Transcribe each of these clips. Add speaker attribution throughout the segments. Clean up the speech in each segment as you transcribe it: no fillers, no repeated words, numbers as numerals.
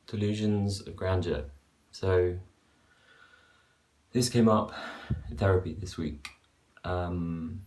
Speaker 1: Delusions of Grandeur. So this came up in therapy this week. I'm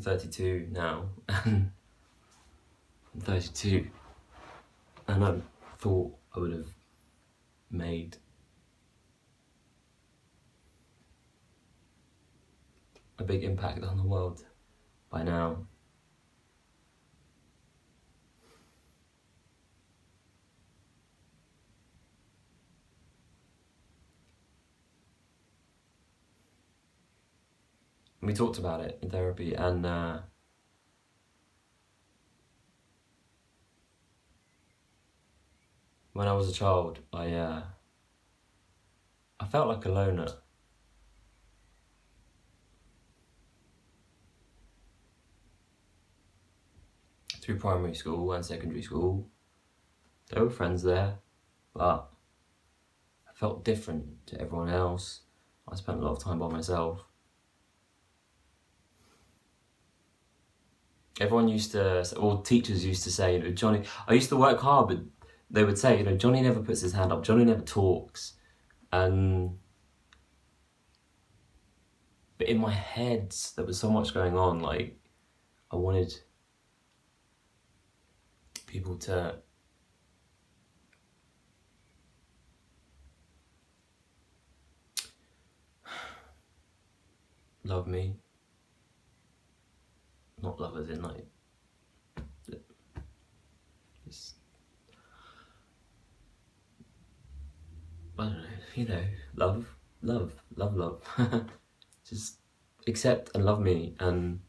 Speaker 1: 32 now, and I'm 32, and I thought I would have made a big impact on the world by now. We talked about it in therapy, and when I was a child, I felt like a loner. Through primary school and secondary school, there were friends there, but I felt different to everyone else. I spent a lot of time by myself. Everyone used to, or teachers used to say, Johnny, I used to work hard, but they would say, Johnny never puts his hand up, Johnny never talks. And but in my head, there was so much going on. Like, I wanted people to love me. Not love as in like, just, I don't know, love. Just accept and love me. And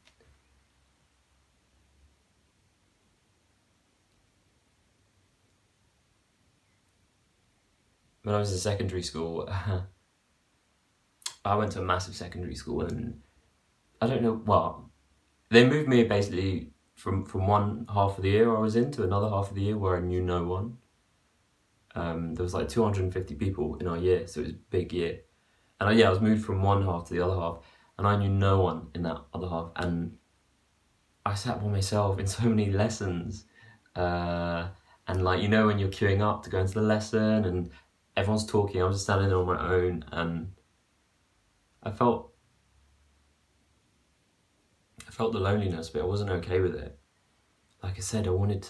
Speaker 1: when I was in secondary school, I went to a massive secondary school, and I don't know, well, they moved me basically from one half of the year I was in to another half of the year where I knew no one. There was like 250 people in our year, so it was a big year. And I was moved from one half to the other half, and I knew no one in that other half. And I sat by myself in so many lessons. And like, when you're queuing up to go into the lesson and everyone's talking, I was just standing there on my own, and I felt the loneliness, but I wasn't okay with it. Like I said, I used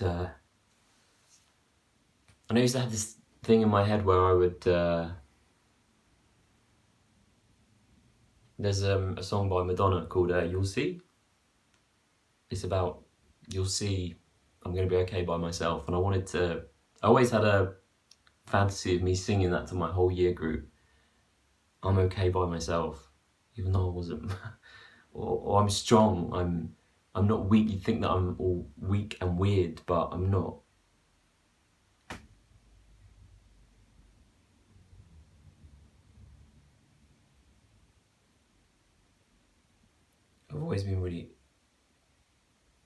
Speaker 1: to have this thing in my head where I would, there's a song by Madonna called You'll See. It's about, you'll see, I'm going to be okay by myself. And I always had a fantasy of me singing that to my whole year group. I'm okay by myself, even though I wasn't. or I'm strong, I'm not weak. You'd think that I'm all weak and weird, but I'm not. I've always been really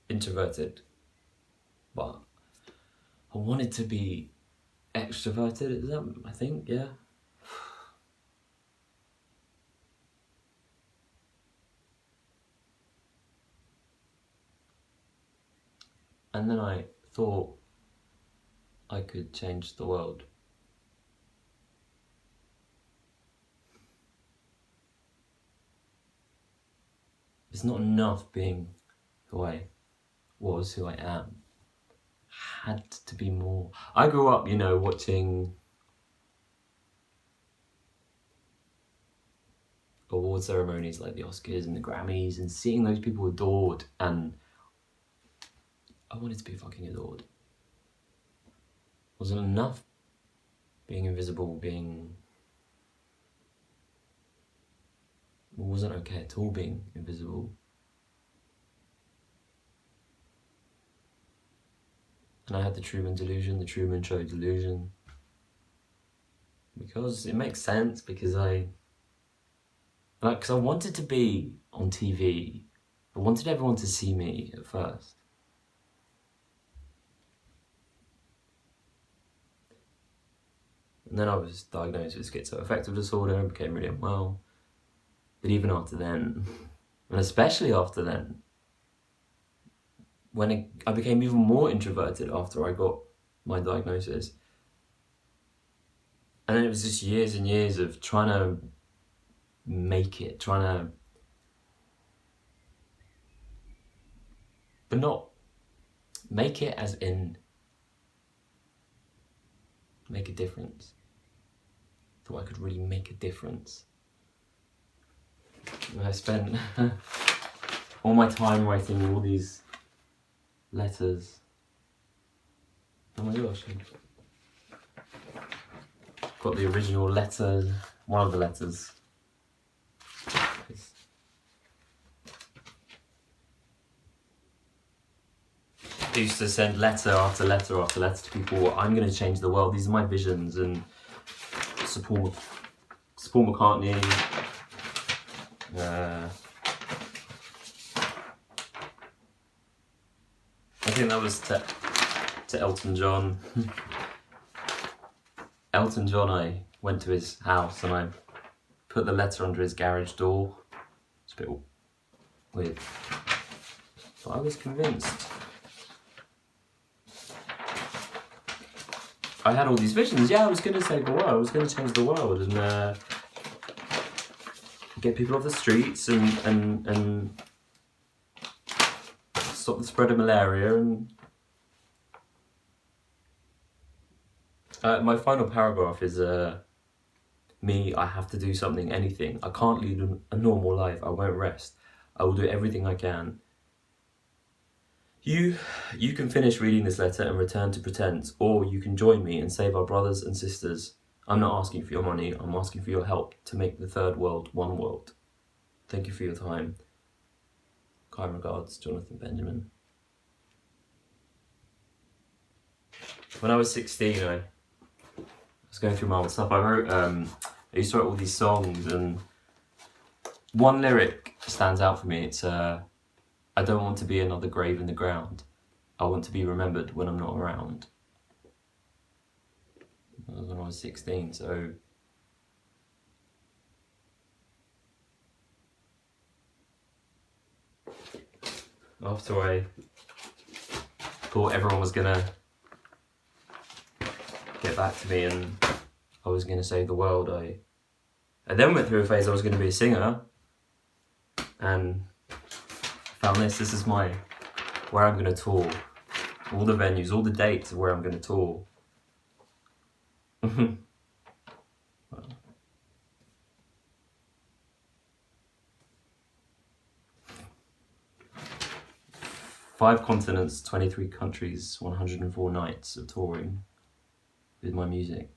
Speaker 1: introverted, but I wanted to be extroverted. Is that, I think, yeah. And then I thought I could change the world. It's not enough being who I was, who I am. Had to be more. I grew up, watching award ceremonies like the Oscars and the Grammys and seeing those people adored, and I wanted to be fucking adored. Wasn't enough being invisible, wasn't okay at all being invisible. And I had the Truman delusion, the Truman Show delusion. Because it makes sense, because I wanted to be on TV. I wanted everyone to see me at first. And then I was diagnosed with schizoaffective disorder and became really unwell. But even after then, and especially after then, when I became even more introverted after I got my diagnosis. And then it was just years and years of trying to make it, but not make it as in make a difference. Thought I could really make a difference. And I spent all my time writing all these letters. Oh my gosh. Got the original letter, one of the letters. I used to send letter after letter after letter to people. I'm going to change the world. These are my visions, and support McCartney. I think that was to Elton John. Elton John, I went to his house and I put the letter under his garage door. It's a bit weird. But I was convinced. I had all these visions. Yeah, I was going to save the world. I was going to change the world and get people off the streets and stop the spread of malaria. And my final paragraph is me. I have to do something, anything. I can't lead a normal life. I won't rest. I will do everything I can. You can finish reading this letter and return to Pretense, or you can join me and save our brothers and sisters. I'm not asking for your money, I'm asking for your help to make the third world one world. Thank you for your time. Kind regards, Jonathan Benjamin. When I was 16, I was going through my old stuff. I used to write all these songs, and one lyric stands out for me. It's I don't want to be another grave in the ground. I want to be remembered when I'm not around. That was when I was 16, so... After I thought everyone was gonna get back to me and I was gonna save the world, I then went through a phase I was gonna be a singer, and found this is where I'm gonna tour. All the venues, all the dates of where I'm gonna tour. Well, 5 continents, 23 countries, 104 nights of touring with my music.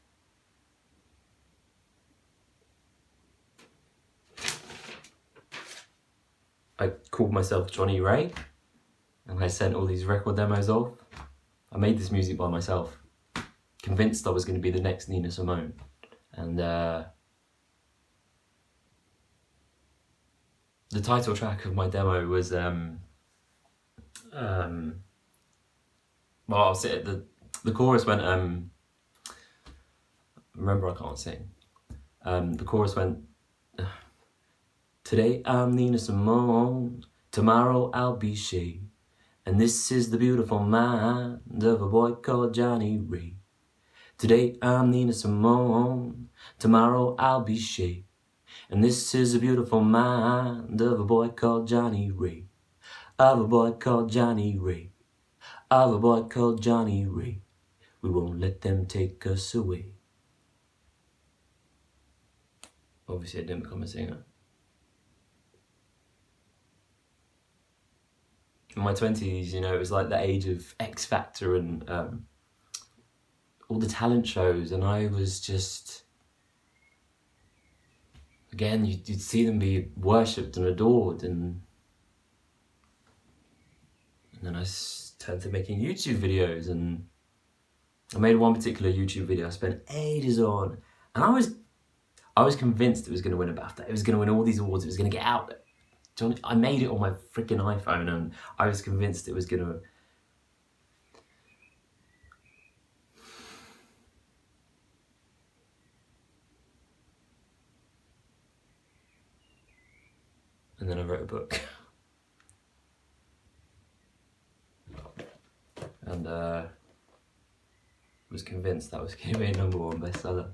Speaker 1: I called myself Johnny Ray, and I sent all these record demos off. I made this music by myself, convinced I was going to be the next Nina Simone. And the title track of my demo was well, I'll say it, the chorus went remember I can't sing. The chorus went, today I'm Nina Simone, tomorrow I'll be she, and this is the beautiful mind of a boy called Johnny Ray. Today I'm Nina Simone, tomorrow I'll be she, and this is the beautiful mind of a boy called Johnny Ray. Of a boy called Johnny Ray. Of a boy called Johnny Ray. We won't let them take us away. Obviously I didn't become a singer. In my 20s, it was like the age of X Factor and all the talent shows, and I was just, again, you'd see them be worshipped and adored, and then I turned to making YouTube videos, and I made one particular YouTube video I spent ages on, and I was convinced it was going to win a BAFTA. It was going to win all these awards. It was going to get out there. I made it on my freaking iPhone, and I was convinced it was going to... And then I wrote a book. And was convinced that was going to be a #1 bestseller.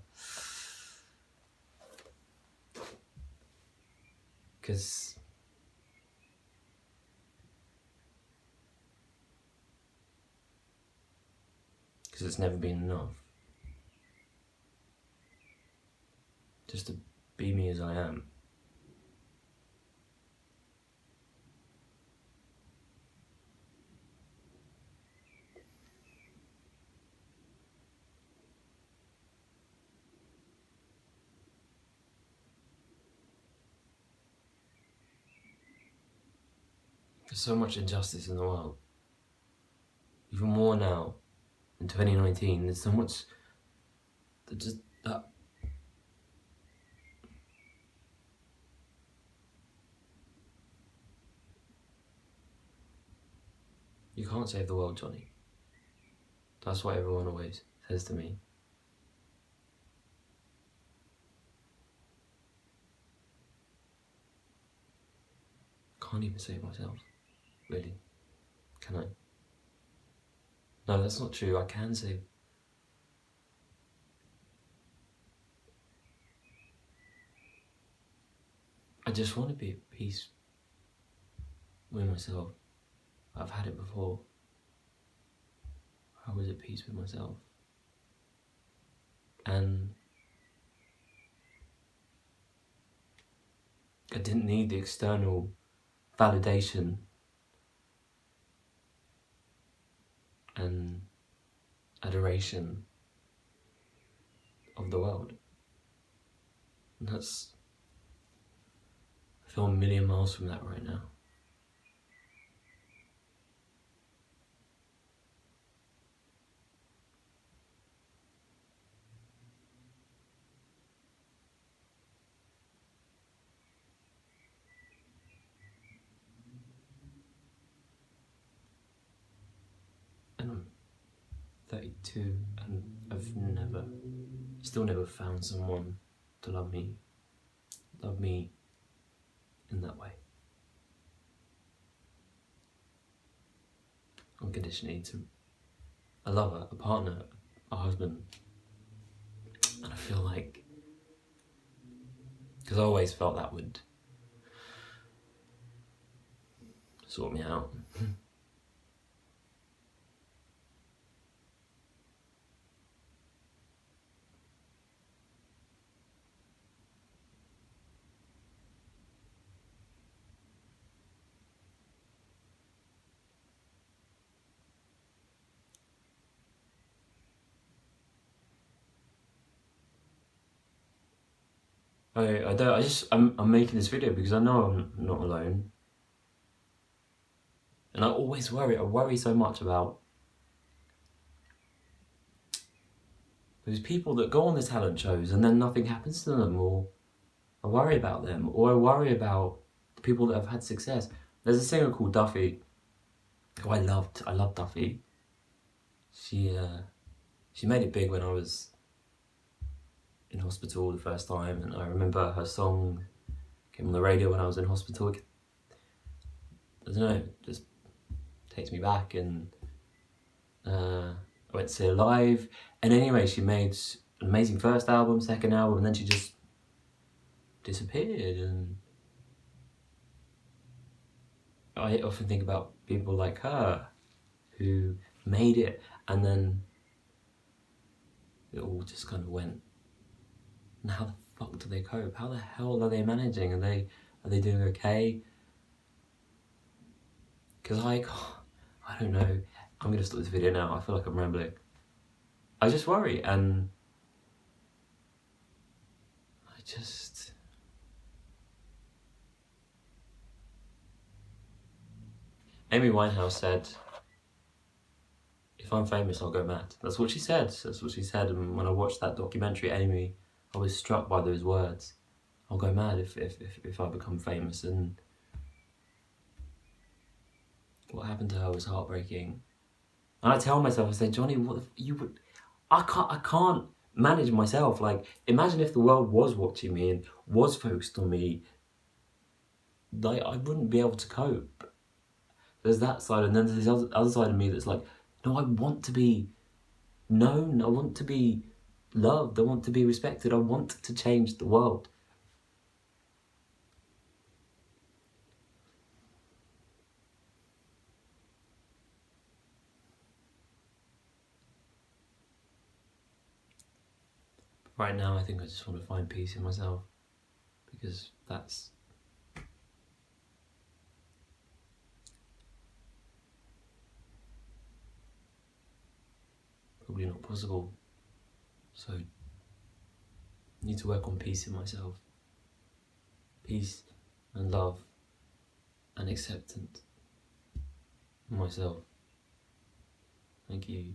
Speaker 1: Because it's never been enough. Just to be me as I am. There's so much injustice in the world. Even more now, in 2019, there's so much that you can't save the world, Johnny. That's what everyone always says to me. Can't even save myself, really. Can I? No, that's not true. I can save. I just want to be at peace with myself. I've had it before. I was at peace with myself. And I didn't need the external validation and adoration of the world. And that's, I feel a million miles from that right now. And I'm 32 and I've still never found someone to love me in that way. Unconditionally, to a lover, a partner, a husband. And I feel like, because I always felt that would sort me out. I'm making this video because I know I'm not alone. And I always worry. I worry so much about those people that go on the talent shows and then nothing happens to them, or I worry about them, or I worry about the people that have had success. There's a singer called Duffy, who I loved. I love Duffy. She made it big when I was in hospital the first time, and I remember her song came on the radio when I was in hospital. I don't know, just takes me back, and I went to see her live. And anyway, she made an amazing first album, second album, and then she just disappeared. And I often think about people like her who made it, and then it all just kind of went. And how the fuck do they cope? How the hell are they managing? Are they doing okay? Because I don't know. I'm gonna stop this video now. I feel like I'm rambling. I just worry, and Amy Winehouse said, if I'm famous, I'll go mad. That's what she said. And when I watched that documentary, Amy, I was struck by those words. I'll go mad if I become famous. And what happened to her was heartbreaking. And I tell myself, I say, Johnny, I can't manage myself. Like, imagine if the world was watching me and was focused on me. like I wouldn't be able to cope. There's that side, and then there's this other side of me that's like, no, I want to be known. I want to be loved. I want to be respected. I want to change the world. Right now, I think I just want to find peace in myself, because that's probably not possible. So I need to work on peace in myself. Peace and love and acceptance in myself. Thank you.